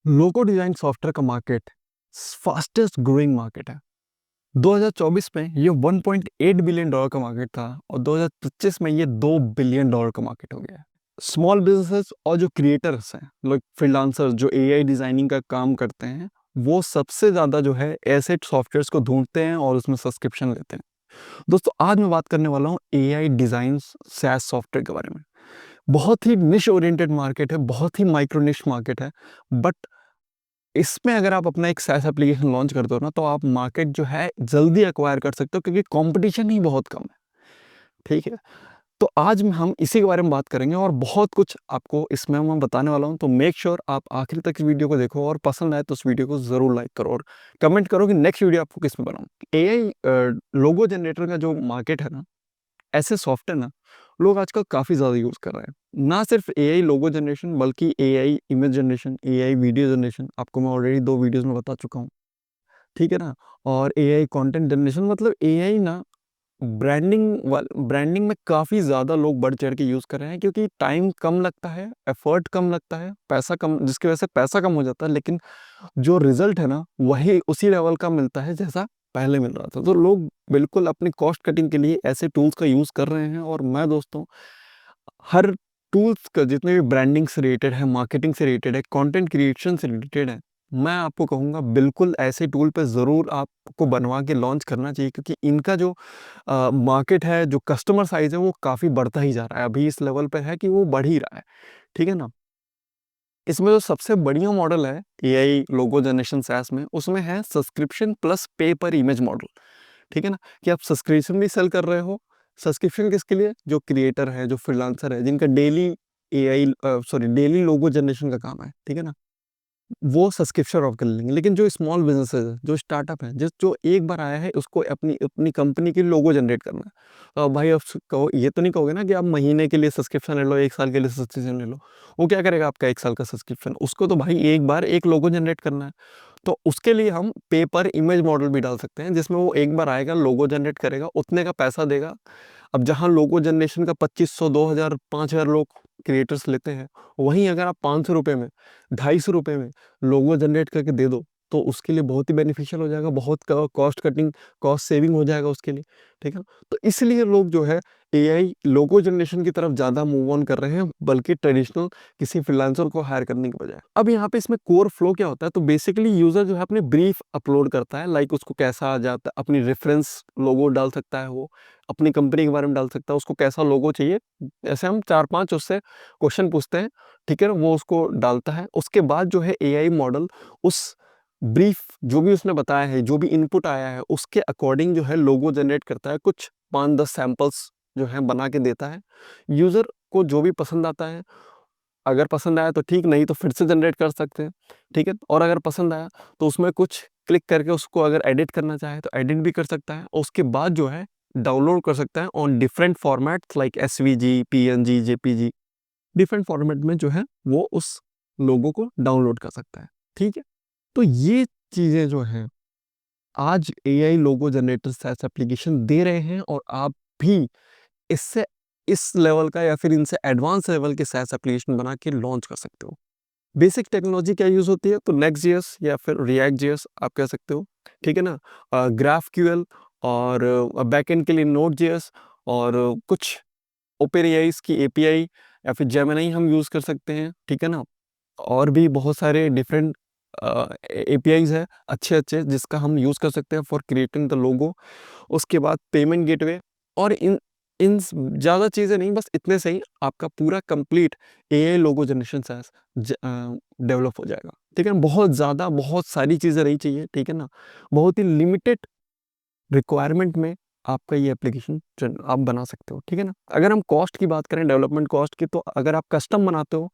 Logo design software का market fastest growing market है। 2024 में ये 1.8 बिलियन डॉलर का मार्केट था और 2025 में ये 2 बिलियन डॉलर का मार्केट हो गया है। स्मॉल बिजनेसेस और जो क्रिएटर्स हैं, लोग फ्रीलांसर्स जो एआई डिजाइनिंग का काम करते हैं, वो सबसे ज़्यादा जो है ऐसे सॉफ्टवेयर्स को ढूंढते हैं और उसमें सब्सक्रिप्शन लेते हैं। दोस्तों, आज मैं बात करने वाला हूँ एआई डिजाइन सैस सॉफ्टवेयर के बारे में। बहुत ही निश ओरिएंटेड मार्केट है, बहुत ही माइक्रो निश मार्केट है, बट इसमें अगर आप अपना एक SaaS एप्लीकेशन लॉन्च करते हो ना, तो आप मार्केट जो है जल्दी एक्वायर कर सकते हो क्योंकि कंपटीशन ही बहुत कम है। ठीक है, तो आज हम इसी के बारे में बात करेंगे और बहुत कुछ आपको इसमें मैं बताने वाला हूं। तो मेक श्योर आप आखिर तक इस वीडियो को देखो और पसंद आए तो उस वीडियो को जरूर लाइक करो और कमेंट करो कि नेक्स्ट वीडियो आपको किस में बनाऊं। एआई लोगो जनरेटर का जो मार्केट है ना, ऐसे सॉफ्टवेयर ना लोग आजकल काफ़ी ज़्यादा यूज़ कर रहे हैं। ना सिर्फ एआई लोगो जनरेशन, बल्कि AI image generation, AI video generation, आपको मैं ऑलरेडी 2 वीडियोज़ में बता चुका हूँ। ठीक है ना? और एआई कंटेंट जनरेशन, मतलब एआई ना ब्रांडिंग में काफ़ी ज़्यादा लोग बढ़-चढ़ के यूज़ कर रहे हैं क्योंकि टाइम कम लगता है, एफर्ट कम लगता है, पैसा कम, जिसकी वजह से पैसा कम हो जाता है, लेकिन जो रिजल्ट है ना, वही उसी लेवल का मिलता है जैसा पहले मिल रहा था। तो लोग बिल्कुल अपनी कॉस्ट कटिंग के लिए ऐसे टूल्स का यूज़ कर रहे हैं और मैं दोस्तों हर टूल्स का, जितने भी ब्रांडिंग से रिलेटेड है, मार्केटिंग से रिलेटेड है, कंटेंट क्रिएशन से रिलेटेड है, मैं आपको कहूँगा बिल्कुल ऐसे टूल पे ज़रूर आपको बनवा के लॉन्च करना चाहिए क्योंकि इनका जो मार्केट है, जो कस्टमर साइज़ है, वो काफ़ी बढ़ता ही जा रहा है। अभी इस लेवल पे है कि वो बढ़ ही रहा है। ठीक है ना? इसमें जो सबसे बढ़िया मॉडल है एआई लोगो जनरेशन सैस में, उसमें है सब्सक्रिप्शन प्लस पे पर इमेज मॉडल। ठीक है ना? कि आप सब्सक्रिप्शन भी सेल कर रहे हो। सब्सक्रिप्शन किसके लिए? जो क्रिएटर है, जो फ्रीलांसर है, जिनका डेली लोगो जनरेशन का काम है। ठीक है ना? वो सब्सक्रिप्शन ऑफ कर लेंगे। लेकिन जो स्मॉल बिज़नेसेस हैं, जो स्टार्टअप हैं, जो एक बार आया है उसको अपनी अपनी कंपनी की लोगो जनरेट करना है। तो अब भाई, आप कहो, ये तो नहीं कहोगे ना कि आप महीने के लिए सब्सक्रिप्शन ले लो, 1 साल के लिए सब्सक्रिप्शन ले लो। वो क्या करेगा आपका 1 साल का सब्सक्रिप्शन? उसको तो भाई एक बार एक लोगो जनरेट करना है। तो उसके लिए हम पे पर इमेज मॉडल भी डाल सकते हैं जिसमें वो एक बार आएगा, लोगो जनरेट करेगा, उतने का पैसा देगा। अब जहाँ लोगो जनरेशन का 2500, 2000, 5000 लोग क्रिएटर्स लेते हैं, वहीं अगर आप 500 रुपये में, 250 रुपये में लोगो जनरेट करके दे दो, तो उसके लिए बहुत ही बेनिफिशियल हो जाएगा, बहुत कॉस्ट कटिंग, कॉस्ट सेविंग हो जाएगा उसके लिए। ठीक है ना? तो इसलिए लोग जो है एआई लोगो जनरेशन की तरफ ज़्यादा मूव ऑन कर रहे हैं, बल्कि ट्रेडिशनल किसी फ्रीलांसर को हायर करने के बजाय। अब यहाँ पे इसमें कोर फ्लो क्या होता है? तो बेसिकली यूजर जो है अपने ब्रीफ अपलोड करता है, लाइक उसको कैसा आ जाता है, अपनी रेफरेंस लोगो डाल सकता है, वो अपनी कंपनी के बारे में डाल सकता है, उसको कैसा लोगो चाहिए। ऐसे हम 4-5 उससे क्वेश्चन पूछते हैं। ठीक है ना? वो उसको डालता है। उसके बाद जो है एआई मॉडल उस ब्रीफ, जो भी उसने बताया है, जो भी इनपुट आया है, उसके अकॉर्डिंग जो है लोगो जनरेट करता है। कुछ 5-10 सैंपल्स जो है बना के देता है। यूज़र को जो भी पसंद आता है, अगर पसंद आया तो ठीक, नहीं तो फिर से जनरेट कर सकते हैं। ठीक है? और अगर पसंद आया तो उसमें कुछ क्लिक करके उसको अगर एडिट करना चाहे तो एडिट भी कर सकता है। उसके बाद जो है डाउनलोड कर सकता है on different formats like SVG, PNG, JPG. Different format में जो है वो उस लोगो को डाउनलोड कर सकता है। ठीक है? तो ये चीज़ें जो हैं, आज एआई लोगो जनरेटर SaaS एप्लीकेशन दे रहे हैं और आप भी इससे इस लेवल का या फिर इनसे एडवांस लेवल के SaaS एप्लीकेशन बना के लॉन्च कर सकते हो। बेसिक टेक्नोलॉजी क्या यूज़ होती है? तो नेक्स्ट.js या फिर रिएक्ट.js आप कह सकते हो। ठीक है ना? ग्राफक्यूएल और बैकएंड के लिए नोड.js और कुछ ओपेनएआई की एपीआई या फिर जेमिनी हम यूज़ कर सकते हैं। ठीक है ना? और भी बहुत सारे डिफरेंट एपीआईज़ है अच्छे-अच्छे, जिसका हम यूज़ कर सकते हैं फॉर क्रिएटिंग द लोगो। उसके बाद पेमेंट गेटवे और इन इन ज़्यादा चीज़ें नहीं, बस इतने से ही आपका पूरा कंप्लीट एआई लोगो जनरेशन SaaS डेवलप हो जाएगा। ठीक है ना? बहुत ज़्यादा, बहुत सारी चीज़ें नहीं चाहिए। ठीक है ना? बहुत ही लिमिटेड रिक्वायरमेंट में आपका ये एप्लीकेशन आप बना सकते हो। ठीक है ना? अगर हम कॉस्ट की बात करें, डेवलपमेंट कॉस्ट की, तो अगर आप कस्टम बनाते हो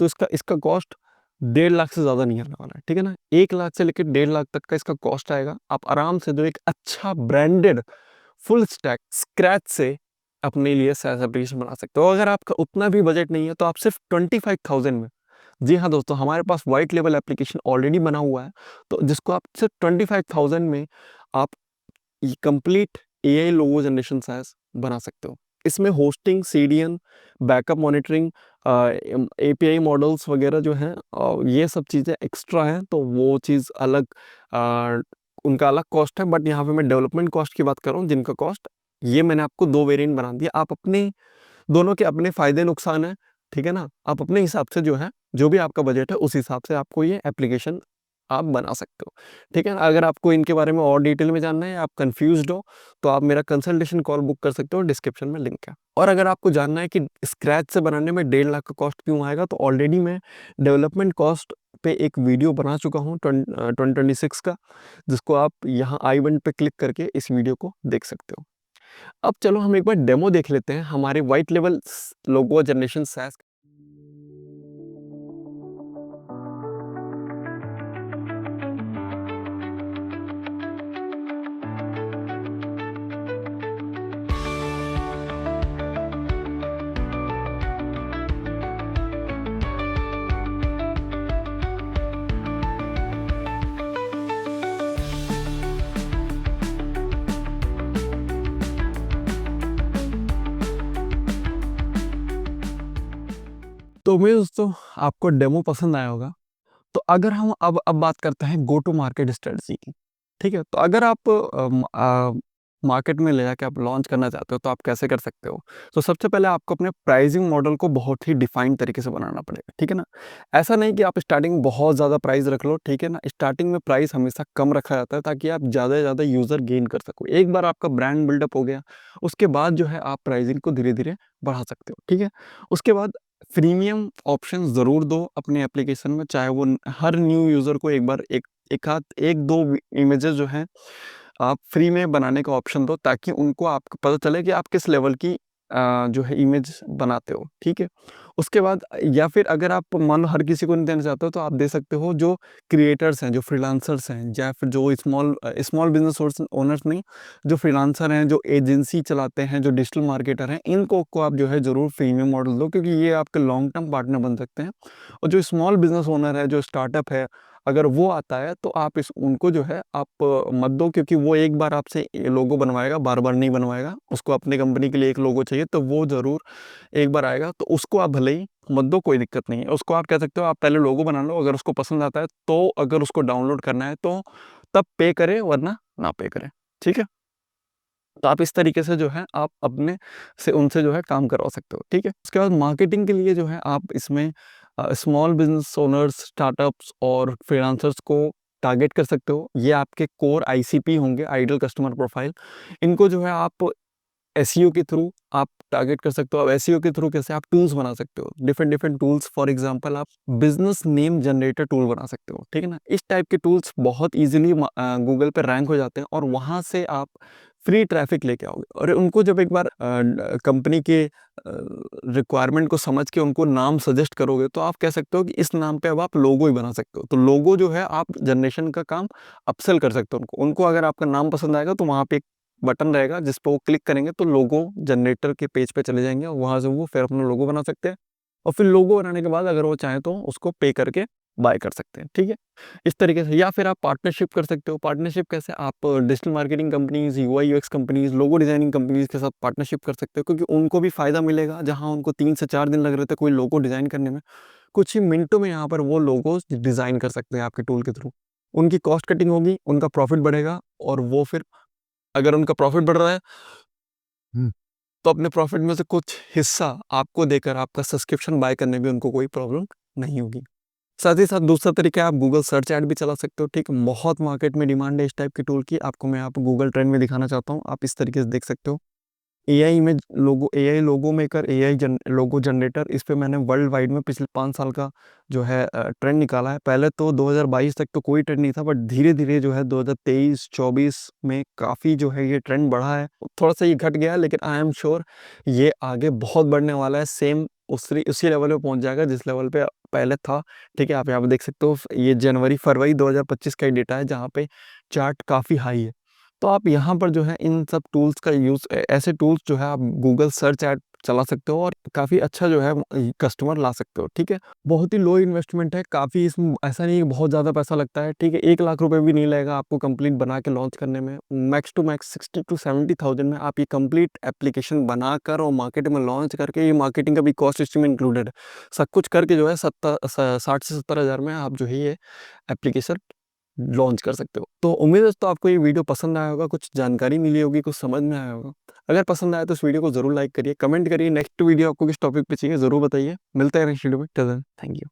तो इसका इसका कॉस्ट 1.5 लाख से ज़्यादा नहीं आने वाला है। ठीक है ना? 1 लाख से लेकर 1.5 लाख तक का इसका कॉस्ट आएगा। आप आराम से जो एक अच्छा ब्रांडेड फुल स्टैक स्क्रैच से अपने लिए SaaS एप्लीकेशन बना सकते हो। अगर आपका उतना भी बजट नहीं है तो आप सिर्फ 25,000 में, जी हाँ दोस्तों, हमारे पास व्हाइट लेवल एप्लीकेशन ऑलरेडी बना हुआ है, तो जिसको आप सिर्फ 25,000 में आप ये कंप्लीट एआई लोगो जनरेशन SaaS बना सकते हो। इसमें hosting, CDN, backup monitoring, API models वगैरह जो हैं, ये सब चीज़ें एक्स्ट्रा हैं, तो वो चीज़ अलग, उनका अलग कॉस्ट है। बट यहाँ पे मैं डेवलपमेंट कॉस्ट की बात कर रहा हूँ, जिनका कॉस्ट, ये मैंने आपको 2 वेरिएंट बना दिया। आप अपने दोनों के अपने फ़ायदे नुकसान हैं, ठीक है ना? आप अपने हिसाब से जो है, जो भी आपका बजट है, उस हिसाब से आपको ये एप्लीकेशन आप बना सकते हो, ठीक है ना? अगर आपको इनके बारे में और डिटेल में जानना है, आप कन्फ्यूज़्ड हो, तो आप मेरा कंसल्टेशन कॉल बुक कर सकते हो, डिस्क्रिप्शन में लिंक है। और अगर आपको जानना है कि स्क्रैच से बनाने में 1.5 लाख का कॉस्ट क्यों आएगा, तो ऑलरेडी मैं डेवलपमेंट कॉस्ट पे एक वीडियो बना चुका हूँ 2026 का, जिसको आप यहाँ आई बटन पे क्लिक करके इस वीडियो को देख सकते हो। अब चलो हम एक बार डेमो देख लेते हैं हमारे व्हाइट लेवल लोगो जनरेशन सैस। तो उम्मीद है दोस्तों आपको डेमो पसंद आया होगा। तो अगर हम अब बात करते हैं गो टू मार्केट स्ट्रेटजी की, ठीक है? तो अगर आप मार्केट में ले जाके आप लॉन्च करना चाहते हो, तो आप कैसे कर सकते हो? तो सबसे पहले आपको अपने प्राइसिंग मॉडल को बहुत ही डिफाइंड तरीके से बनाना पड़ेगा, ठीक है ना? ऐसा नहीं कि आप स्टार्टिंग में बहुत ज़्यादा प्राइस रख लो, ठीक है ना? स्टार्टिंग में प्राइस हमेशा कम रखा जाता है, ताकि आप ज़्यादा से ज़्यादा यूज़र गेन कर सको। एक बार आपका ब्रांड बिल्डअप हो गया, उसके बाद जो है आप प्राइसिंग को धीरे-धीरे बढ़ा सकते हो, ठीक है? उसके बाद प्रीमियम ऑप्शन ज़रूर दो अपने एप्लीकेशन में, चाहे वो हर न्यू यूज़र को एक बार एक आध 1-2 इमेजेस जो हैं आप फ्री में बनाने का ऑप्शन दो, ताकि उनको आपको पता चले कि आप किस लेवल की जो है इमेज बनाते हो, ठीक है? उसके बाद या फिर अगर आप मान लो हर किसी को नहीं देना चाहते हो, तो आप दे सकते हो जो क्रिएटर्स हैं, जो फ्रीलांसर्स हैं, या फिर जो स्मॉल बिजनेस ओनर्स नहीं, जो फ्रीलांसर हैं, जो एजेंसी चलाते हैं, जो डिजिटल मार्केटर हैं, इनको को आप जो है ज़रूर प्रीमियम मॉडल दो, क्योंकि ये आपके लॉन्ग टर्म पार्टनर बन सकते हैं। और जो स्मॉल बिजनेस ओनर है, जो स्टार्टअप है, अगर वो आता है, तो आप इस उनको जो है आप मत दो, क्योंकि वो एक बार आपसे लोगो बनवाएगा, बार-बार नहीं बनवाएगा। उसको अपनी कंपनी के लिए एक लोगो चाहिए, तो वो ज़रूर एक बार आएगा, तो उसको आप भले ही मत दो, कोई दिक्कत नहीं है। उसको आप कह सकते हो आप पहले लोगो बना लो, अगर उसको पसंद आता है, तो अगर उसको डाउनलोड करना है, तो तब पे करे, वरना ना पे करे, ठीक है? तो आप इस तरीके से जो है आप अपने से उनसे जो है काम करवा सकते हो, ठीक है? उसके बाद मार्केटिंग के लिए जो है आप इसमें स्मॉल बिज़नेस ओनर्स, स्टार्टअप्स और फ्रीलांसर्स को टारगेट कर सकते हो। ये आपके कोर आईसीपी होंगे, आइडियल कस्टमर प्रोफाइल। इनको जो है आप एसईओ के थ्रू आप टारगेट कर सकते हो। अब एसईओ के थ्रू कैसे? आप टूल्स बना सकते हो, different different tools. For example आप बिजनेस नेम जनरेटर टूल बना सकते हो, ठीक है ना? इस टाइप के टूल्स बहुत इजीली गूगल पे रैंक हो जाते हैं, और वहाँ से आप फ्री ट्रैफिक लेके आओगे। और उनको जब एक बार कंपनी के रिक्वायरमेंट को समझ के उनको नाम सजेस्ट करोगे, तो आप कह सकते हो कि इस नाम पे अब आप लोगो ही बना सकते हो। तो लोगो जो है आप जनरेशन का काम अपसेल कर सकते हो उनको। उनको अगर आपका नाम पसंद आएगा, तो वहाँ पे बटन रहेगा जिस पे वो क्लिक करेंगे, तो लोगो जनरेटर के पेज पे चले जाएँगे, और वहाँ से वो फिर अपना लोगो बना सकते हैं। और फिर लोगो बनाने के बाद अगर वो चाहें, तो उसको पे करके बाय कर सकते हैं, ठीक है? इस तरीके से। या फिर आप पार्टनरशिप कर सकते हो। पार्टनरशिप कैसे? आप digital marketing companies, UI UX companies, logo designing companies के साथ पार्टनरशिप कर सकते हो, क्योंकि उनको भी फ़ायदा मिलेगा। जहाँ उनको 3 से 4 दिन लग रहे थे कोई लोगो डिज़ाइन करने में, कुछ ही मिनटों में यहाँ पर वो लोगोज़ डिज़ाइन कर सकते हैं आपके टूल के थ्रू। उनकी कॉस्ट कटिंग होगी, उनका प्रॉफिट बढ़ेगा, और वो फिर अगर उनका प्रॉफिट बढ़ रहा है, हुँ, तो अपने प्रॉफिट में से कुछ हिस्सा आपको देकर आपका सब्सक्रिप्शन बाय करने में उनको कोई प्रॉब्लम नहीं होगी। साथ ही साथ दूसरा तरीका है, आप गूगल सर्च ऐड भी चला सकते हो, ठीक है? बहुत मार्केट में डिमांड है इस टाइप के टूल की। आपको मैं यहाँ पे गूगल ट्रेंड में दिखाना चाहता हूँ, आप इस तरीके से देख सकते हो। एआई इमेज लोगो, एआई लोगो मेकर, एआई लोगो जनरेटर, इस पे मैंने वर्ल्ड वाइड में पिछले 5 साल का जो है ट्रेंड निकाला है। पहले तो 2022 तक तो कोई ट्रेंड नहीं था, बट धीरे-धीरे जो है 2023-24 में काफ़ी जो है ये ट्रेंड बढ़ा है। थोड़ा-सा ये घट गया है, लेकिन आई एम श्योर ये आगे बहुत बढ़ने वाला है। सेम उसी लेवल पे पहुँच जाएगा जिस लेवल पे पहले था, ठीक है? आप यहाँ पे देख सकते हो, ये जनवरी-फरवरी 2025 का ही डेटा है, जहाँ पे चार्ट काफ़ी हाई है। तो आप यहाँ पर जो है इन सब टूल्स का यूज़ ऐसे टूल्स जो है आप गूगल सर्च ऐड चला सकते हो और काफ़ी अच्छा जो है कस्टमर ला सकते हो, ठीक है? बहुत ही लो इन्वेस्टमेंट है, काफ़ी इसमें ऐसा नहीं है कि बहुत ज़्यादा पैसा लगता है, ठीक है? 1 लाख रुपए भी नहीं लगेगा आपको कंप्लीट बना के लॉन्च करने में। मैक्स टू मैक्स 60 टू 70,000 में आप ये कंप्लीट एप्लीकेशन बनाकर और मार्केट में लॉन्च करके, ये मार्केटिंग का भी कॉस्ट इसमें इंक्लूडेड है। सब कुछ करके जो है 60 से 70,000 में आप जो है ये एप्लीकेशन लॉन्च कर सकते हो। तो उम्मीद है दोस्तों आपको ये वीडियो पसंद आया होगा, कुछ जानकारी मिली होगी, कुछ समझ में आया होगा। अगर पसंद आया तो इस वीडियो को ज़रूर लाइक करिए, कमेंट करिए नेक्स्ट वीडियो आपको किस टॉपिक पे चाहिए ज़रूर बताइए। मिलते हैं नेक्स्ट वीडियो में, टिल देन थैंक यू।